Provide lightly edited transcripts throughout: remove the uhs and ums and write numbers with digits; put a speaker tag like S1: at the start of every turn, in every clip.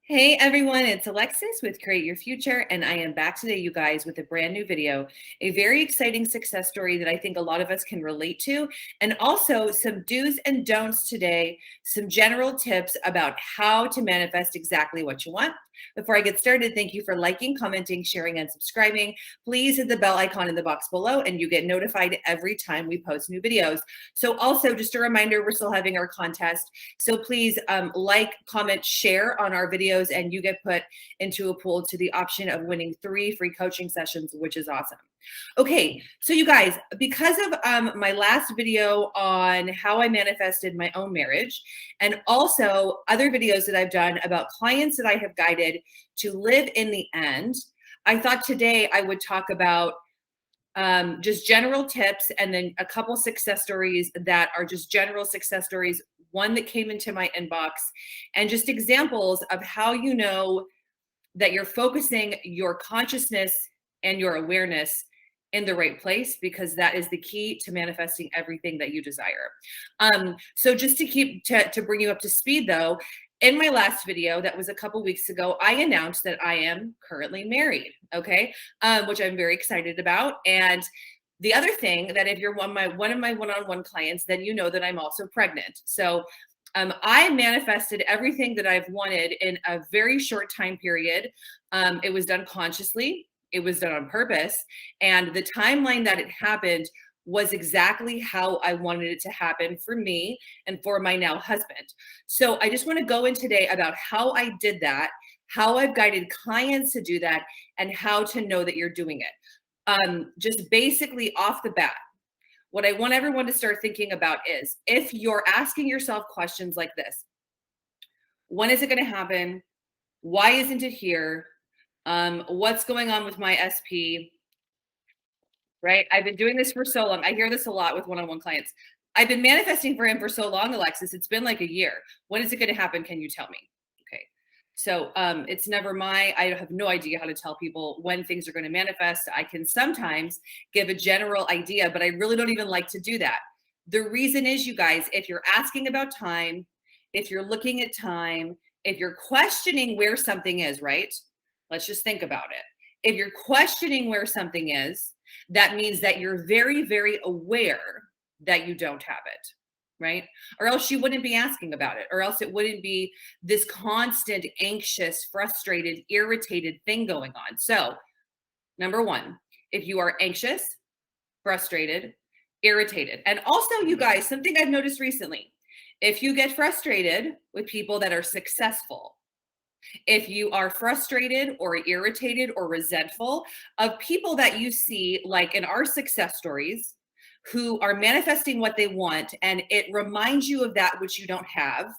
S1: Hey everyone, it's Alexis with Create Your Future, and I am back today, you guys, with a brand new video, a very exciting success story that I think a lot of us can relate to, and also some do's and don'ts today, some general tips about how to manifest exactly what you want. Before I get started, thank you for liking, commenting, sharing, and subscribing. Please hit the bell icon in the box below and you get notified every time we post new videos. So also, just a reminder, we're still having our contest. So please like, comment, share on our videos, and you get put into a pool to the option of winning 3 free coaching sessions, which is awesome. Okay, so you guys, because of my last video on how I manifested my own marriage, and also other videos that I've done about clients that I have guided to live in the end, I thought today I would talk about just general tips and then a couple success stories that are just general success stories, one that came into my inbox, and just examples of how you know that you're focusing your consciousness and your awareness in the right place, because that is the key to manifesting everything that you desire. So just to bring you up to speed though, in my last video that was a couple weeks ago, I announced that I am currently married, okay, which I'm very excited about. And the other thing that if you're one of my one-on-one clients, then you know that I'm also pregnant. So I manifested everything that I've wanted in a very short time period. It was done consciously. It was done on purpose. And the timeline that it happened was exactly how I wanted it to happen for me and for my now husband. So I just want to go in today about how I did that, how I've guided clients to do that, and how to know that you're doing it. Just basically off the bat, what I want everyone to start thinking about is, if you're asking yourself questions like this: when is it going to happen? Why isn't it here? What's going on with my SP? Right? I've been doing this for so long. I hear this a lot with one-on-one clients. I've been manifesting for him for so long, Alexis. It's been like a year. When is it going to happen? Can you tell me? Okay. So it's never I have no idea how to tell people when things are going to manifest. I can sometimes give a general idea, but I really don't even like to do that. The reason is, you guys, if you're asking about time, if you're looking at time, if you're questioning where something is, right? Let's just think about it. If you're questioning where something is, that means that you're very, very aware that you don't have it, right? Or else you wouldn't be asking about it, or else it wouldn't be this constant, anxious, frustrated, irritated thing going on. So, number one, if you are anxious, frustrated, irritated, and also, you guys, something I've noticed recently, if you get frustrated with people that are successful, if you are frustrated or irritated or resentful of people that you see, like in our success stories, who are manifesting what they want, and it reminds you of that which you don't have,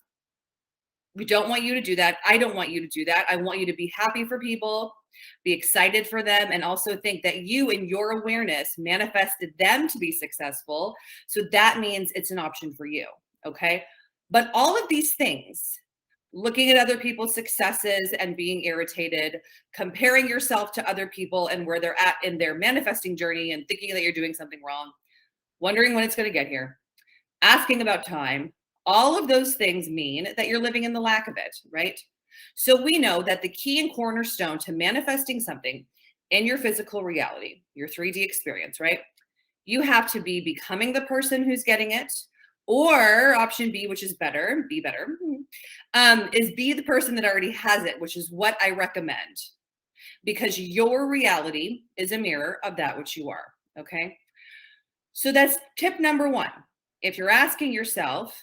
S1: we don't want you to do that. I don't want you to do that. I want you to be happy for people, be excited for them, and also think that you, in your awareness, manifested them to be successful. So that means it's an option for you. Okay. But all of these things, looking at other people's successes and being irritated, comparing yourself to other people and where they're at in their manifesting journey and thinking that you're doing something wrong, wondering when it's going to get here, asking about time, all of those things mean that you're living in the lack of it, right? So we know that the key and cornerstone to manifesting something in your physical reality, your 3D experience, right? You have to be becoming the person who's getting it, or option B, which is better, be better, is be the person that already has it, which is what I recommend, because your reality is a mirror of that which you are. Okay. So that's tip number one. If you're asking yourself,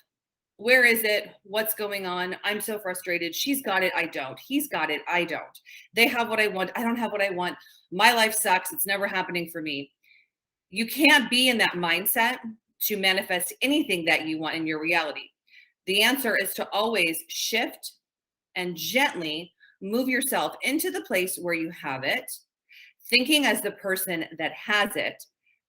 S1: where is it? What's going on? I'm so frustrated. She's got it. I don't. He's got it. I don't. They have what I want. I don't have what I want. My life sucks. It's never happening for me. You can't be in that mindset to manifest anything that you want in your reality. The answer is to always shift and gently move yourself into the place where you have it, thinking as the person that has it,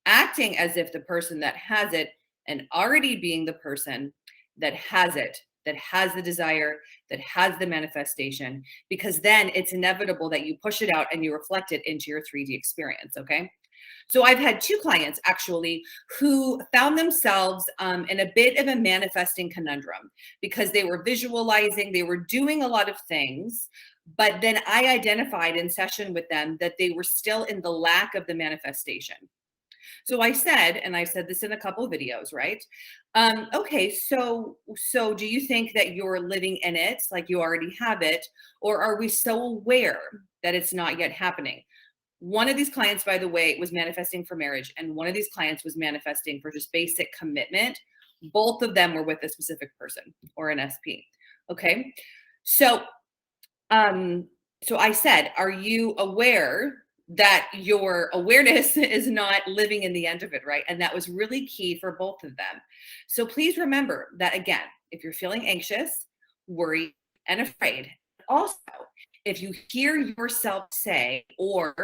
S1: acting as if the person that has it, and already being the person that has it, that has the desire, that has the manifestation, because then it's inevitable that you push it out and you reflect it into your 3D experience. Okay. So I've had two clients actually who found themselves in a bit of a manifesting conundrum because they were visualizing, they were doing a lot of things, but then I identified in session with them that they were still in the lack of the manifestation. So I said, and I said this in a couple of videos, right? Okay, so do you think that you're living in it, like you already have it, or are we so aware that it's not yet happening? One of these clients, by the way, was manifesting for marriage, and one of these clients was manifesting for just basic commitment. Both of them were with a specific person or an SP. Okay, so so I said, are you aware that your awareness is not living in the end of it, right? And that was really key for both of them. So please remember that again, if you're feeling anxious, worried, and afraid, also, if you hear yourself say or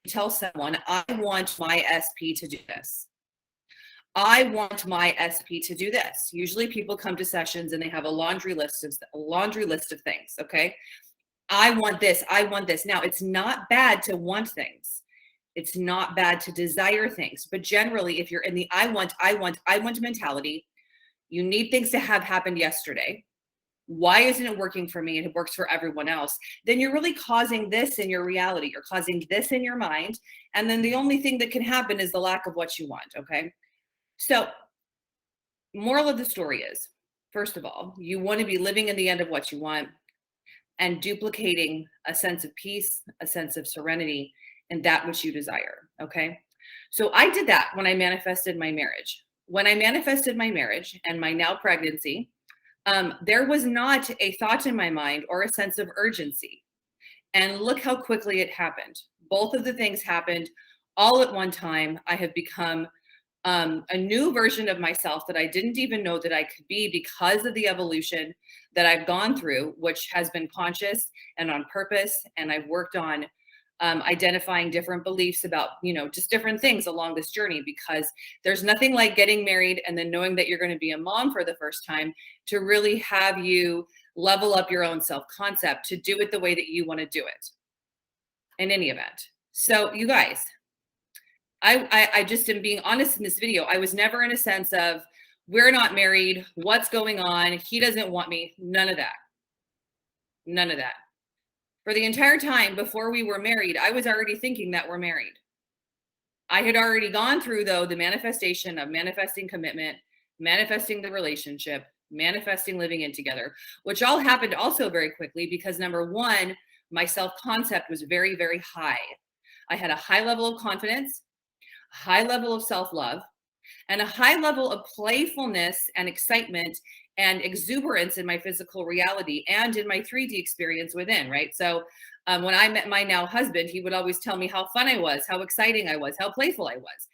S1: tell someone, I want my SP to do this. I want my SP to do this. Usually people come to sessions and they have a laundry list of things, okay? I want this. I want this. Now, it's not bad to want things. It's not bad to desire things. But generally, if you're in the I want mentality, you need things to have happened yesterday. Why isn't it working for me and it works for everyone else? Then you're really causing this in your reality. You're causing this in your mind. And then the only thing that can happen is the lack of what you want. Okay. So, moral of the story is, first of all, you want to be living in the end of what you want and duplicating a sense of peace, a sense of serenity, and that which you desire. Okay. So I did that when I manifested my marriage. When I manifested my marriage and my now pregnancy, there was not a thought in my mind or a sense of urgency. And look how quickly it happened. Both of the things happened all at one time. I have become a new version of myself that I didn't even know that I could be because of the evolution that I've gone through, which has been conscious and on purpose. And I've worked on identifying different beliefs about, just different things along this journey, because there's nothing like getting married and then knowing that you're going to be a mom for the first time to really have you level up your own self-concept to do it the way that you want to do it in any event. So you guys, I just am being honest in this video. I was never in a sense of we're not married. What's going on? He doesn't want me. None of that. None of that. For the entire time before we were married, I was already thinking that we're married. I had already gone through, though, the manifestation of manifesting commitment, manifesting the relationship, manifesting living in together, which all happened also very quickly because number one, my self-concept was very, very high. I had a high level of confidence, a high level of self-love, and a high level of playfulness and excitement and exuberance in my physical reality and in my 3D experience within, right? So when I met my now husband, he would always tell me how fun I was, how exciting I was, how playful I was.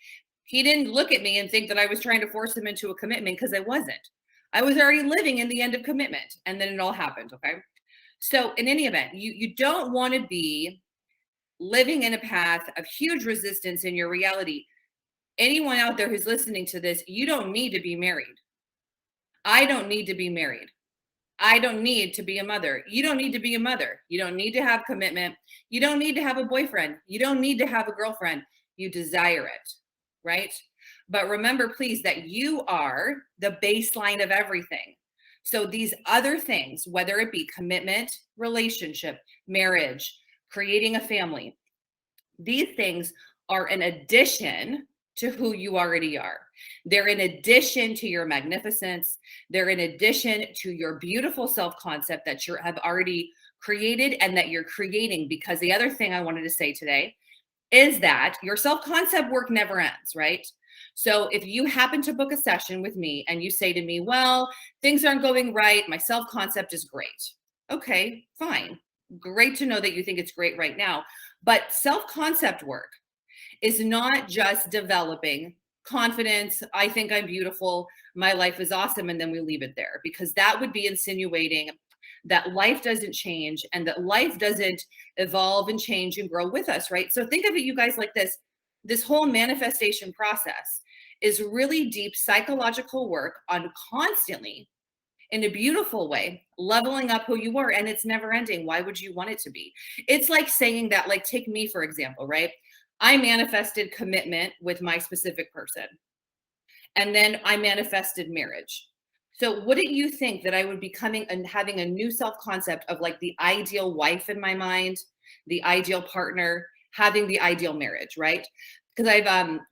S1: He didn't look at me and think that I was trying to force him into a commitment, because I wasn't. I was already living in the end of commitment, and then it all happened, okay? So in any event, you don't want to be living in a path of huge resistance in your reality. Anyone out there who's listening to this, you don't need to be married. I don't need to be married. I don't need to be a mother. You don't need to be a mother. You don't need to have commitment. You don't need to have a boyfriend. You don't need to have a girlfriend. You desire it, right? But remember, please, that you are the baseline of everything. So these other things, whether it be commitment, relationship, marriage, creating a family, these things are an addition to who you already are. They're in addition to your magnificence. They're in addition to your beautiful self-concept that you have already created and that you're creating. Because the other thing I wanted to say today is that your self-concept work never ends, right? So if you happen to book a session with me and you say to me, well, things aren't going right, my self-concept is great. Okay, fine. Great to know that you think it's great right now. But self-concept work is not just developing confidence. I think I'm beautiful. My life is awesome. And then we leave it there, because that would be insinuating that life doesn't change and that life doesn't evolve and change and grow with us, right? So think of it, you guys, like this. This whole manifestation process is really deep psychological work on constantly, in a beautiful way, leveling up who you are, and it's never ending. Why would you want it to be? It's like saying that, like, take me, for example, right? I manifested commitment with my specific person. And then I manifested marriage. So wouldn't you think that I would be coming and having a new self-concept of like the ideal wife in my mind, the ideal partner, having the ideal marriage, right? Because I've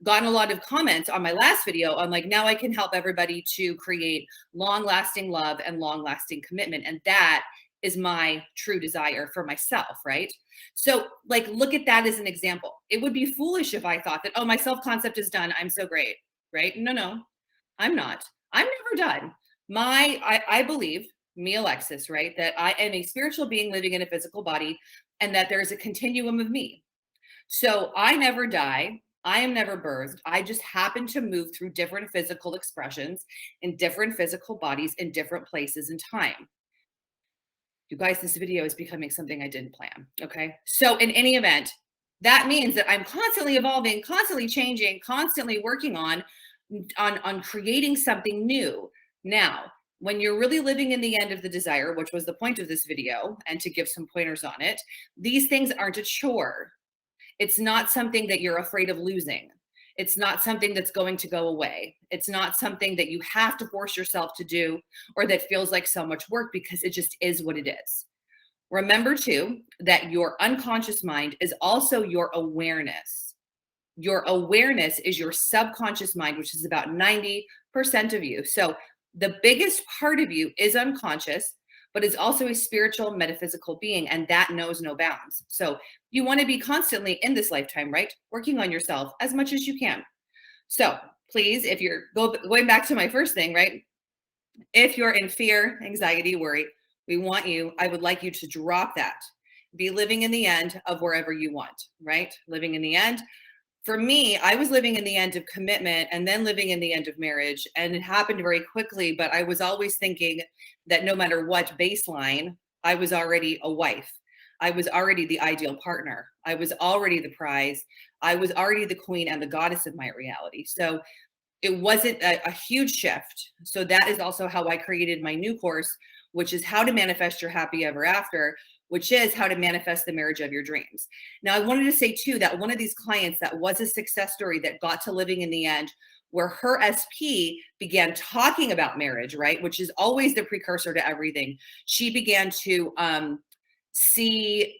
S1: gotten a lot of comments on my last video on like, now I can help everybody to create long-lasting love and long-lasting commitment. And that is my true desire for myself, right? So like, look at that as an example. It would be foolish if I thought that, oh, my self-concept is done, I'm so great, right? No, I'm not. I'm never done. I believe, me, Alexis, right, that I am a spiritual being living in a physical body and that there's a continuum of me. So I never die. I am never birthed. I just happen to move through different physical expressions in different physical bodies in different places and time. You guys, this video is becoming something I didn't plan. Okay. So in any event, that means that I'm constantly evolving, constantly changing, constantly working on creating something new. Now, when you're really living in the end of the desire, which was the point of this video, and to give some pointers on it, these things aren't a chore. It's not something that you're afraid of losing. It's not something that's going to go away. It's not something that you have to force yourself to do or that feels like so much work, because it just is what it is. Remember too, that your unconscious mind is also your awareness. Your awareness is your subconscious mind, which is about 90% of you. So the biggest part of you is unconscious, but is also a spiritual metaphysical being, and that knows no bounds. So you want to be constantly in this lifetime, right? Working on yourself as much as you can. So please, if you're going back to my first thing, right? If you're in fear, anxiety, worry, I would like you to drop that. Be living in the end of wherever you want, right? Living in the end. For me, I was living in the end of commitment and then living in the end of marriage. And it happened very quickly, but I was always thinking that no matter what baseline, I was already a wife. I was already the ideal partner. I was already the prize. I was already the queen and the goddess of my reality. So it wasn't a huge shift. So that is also how I created my new course, which is how to manifest your happy ever after, which is how to manifest the marriage of your dreams. Now, I wanted to say too, that one of these clients that was a success story that got to living in the end, where her SP began talking about marriage, right? Which is always the precursor to everything. She began to see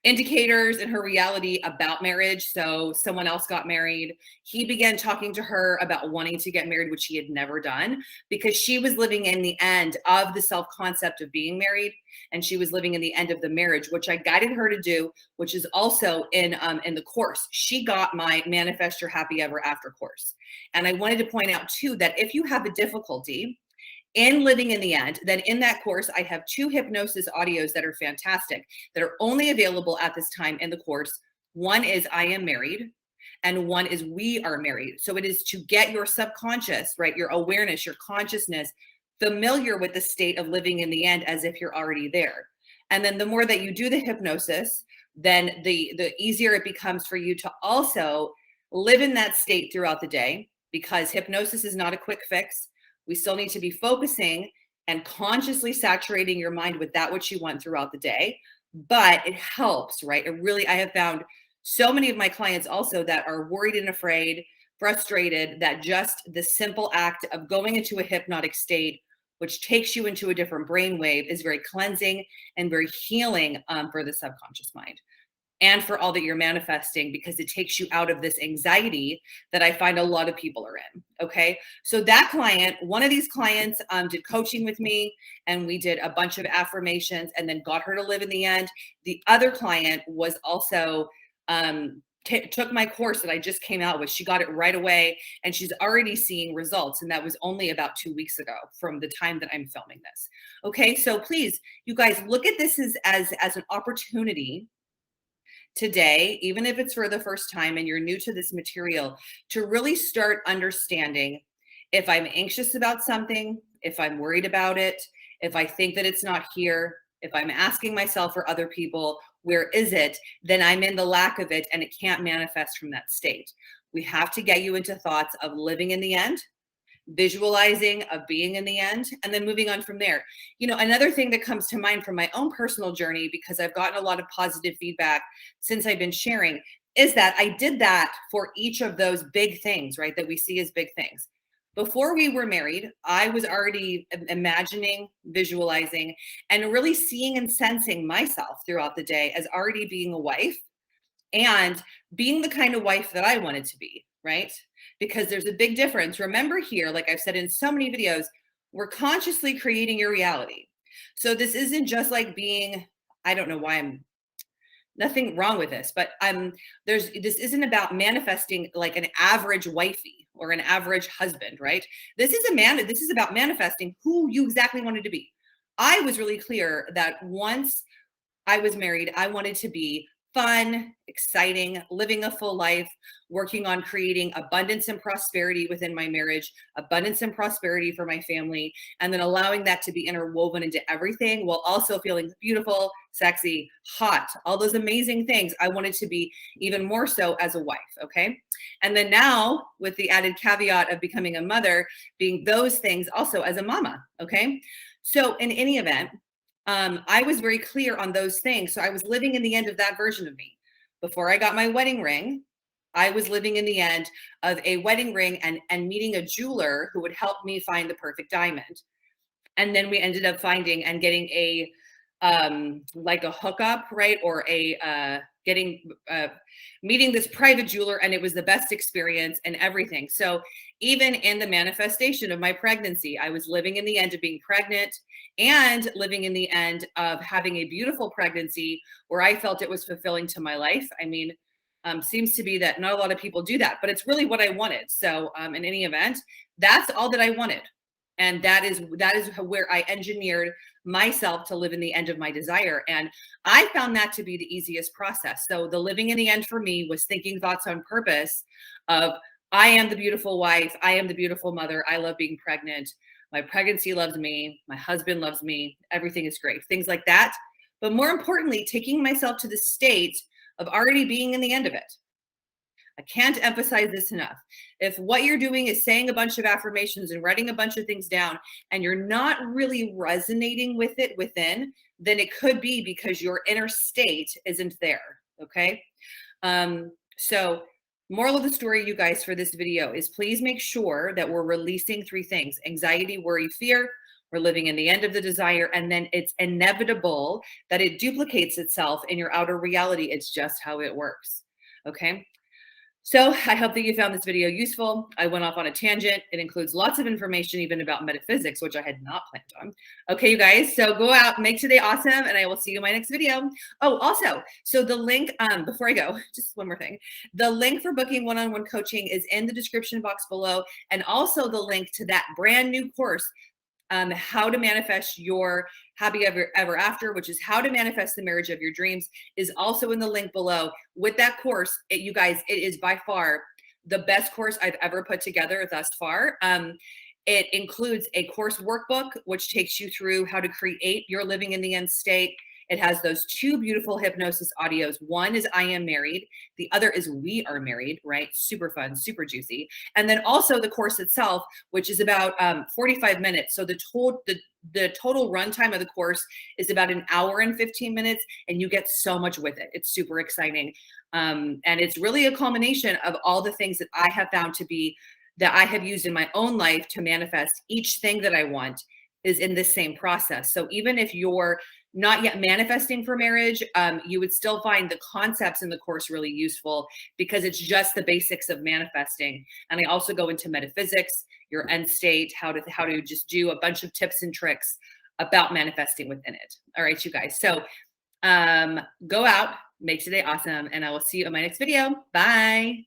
S1: indicators in her reality about marriage. So someone else got married. He began talking to her about wanting to get married, which he had never done, because she was living in the end of the self-concept of being married, and she was living in the end of the marriage, which I guided her to do, which is also in the course. She got my Manifest Your Happy Ever After course. And I wanted to point out too, that if you have a difficulty in living in the end, then in that course, I have 2 hypnosis audios that are fantastic, that are only available at this time in the course. One is I Am Married, and one is We Are Married. So it is to get your subconscious, right, your awareness, your consciousness, familiar with the state of living in the end as if you're already there. And then the more that you do the hypnosis, then the easier it becomes for you to also live in that state throughout the day, because hypnosis is not a quick fix. We still need to be focusing and consciously saturating your mind with that which you want throughout the day. But it helps, right? I have found so many of my clients also that are worried and afraid, frustrated, that just the simple act of going into a hypnotic state, which takes you into a different brainwave, is very cleansing and very healing for the subconscious mind, and for all that you're manifesting, because it takes you out of this anxiety that I find a lot of people are in. Okay. So that client, one of these clients did coaching with me, and we did a bunch of affirmations and then got her to live in the end. The other client was also, took my course that I just came out with. She got it right away, and she's already seeing results. And that was only about 2 weeks ago from the time that I'm filming this. Okay. So please, you guys, look at this as an opportunity today, even if it's for the first time and you're new to this material, to really start understanding, if I'm anxious about something, if I'm worried about it, if I think that it's not here, if I'm asking myself or other people, where is it? Then I'm in the lack of it, and it can't manifest from that state. We have to get you into thoughts of living in the end, visualizing of being in the end, and then moving on from there. Another thing that comes to mind from my own personal journey, because I've gotten a lot of positive feedback since I've been sharing, is that I did that for each of those big things, right, that we see as big things. Before we were married, I was already imagining, visualizing, and really seeing and sensing myself throughout the day as already being a wife and being the kind of wife that I wanted to be, right? Because there's a big difference. Remember here, like I've said in so many videos, we're consciously creating your reality. So this isn't just like being, I don't know why I'm, nothing wrong with this, but this isn't about manifesting like an average wifey or an average husband, right? This is about manifesting who you exactly wanted to be. I was really clear that once I was married, I wanted to be fun, exciting, living a full life, working on creating abundance and prosperity within my marriage, abundance and prosperity for my family, and then allowing that to be interwoven into everything while also feeling beautiful, sexy, hot, all those amazing things. I wanted to be even more so as a wife, okay? And then now with the added caveat of becoming a mother, being those things also as a mama, okay? So in any event, I was very clear on those things. So I was living in the end of that version of me. Before I got my wedding ring, I was living in the end of a wedding ring and meeting a jeweler who would help me find the perfect diamond. And then we ended up finding and getting a like a hookup, right? Or meeting this private jeweler, and it was the best experience and everything. So even in the manifestation of my pregnancy, I was living in the end of being pregnant and living in the end of having a beautiful pregnancy where I felt it was fulfilling to my life. I mean, seems to be that not a lot of people do that, but it's really what I wanted. So in any event, that's all that I wanted. And that is where I engineered myself to live in the end of my desire. And I found that to be the easiest process. So the living in the end for me was thinking thoughts on purpose of, I am the beautiful wife. I am the beautiful mother. I love being pregnant. My pregnancy loves me. My husband loves me. Everything is great. Things like that. But more importantly, taking myself to the state of already being in the end of it. I can't emphasize this enough. If what you're doing is saying a bunch of affirmations and writing a bunch of things down and you're not really resonating with it within, then it could be because your inner state isn't there. Okay. So moral of the story, you guys, for this video is please make sure that we're releasing 3 things: anxiety, worry, fear. We're living in the end of the desire, and then it's inevitable that it duplicates itself in your outer reality. It's just how it works. Okay. So I hope that you found this video useful. I went off on a tangent. It includes lots of information, even about metaphysics, which I had not planned on. Okay, you guys, so go out, make today awesome, and I will see you in my next video. Oh, also, so the link, before I go, just one more thing. The link for booking one-on-one coaching is in the description box below, and also the link to that brand new course, how to manifest your happy ever after, which is how to manifest the marriage of your dreams, is also in the link below. With that course, you guys, it is by far the best course I've ever put together thus far. It includes a course workbook, which takes you through how to create your living in the end state. It has those 2 beautiful hypnosis audios. One is I Am Married. The other is We Are Married, right? Super fun, super juicy. And then also the course itself, which is about 45 minutes. So the total runtime of the course is about 1 hour and 15 minutes, and you get so much with it. It's super exciting. And it's really a culmination of all the things that I have found to be, that I have used in my own life to manifest each thing that I want, is in this same process. So even if you're not yet manifesting for marriage, you would still find the concepts in the course really useful, because it's just the basics of manifesting. And I also go into metaphysics, your end state, how to just do a bunch of tips and tricks about manifesting within it. All right, you guys. So go out, make today awesome, and I will see you in my next video. Bye.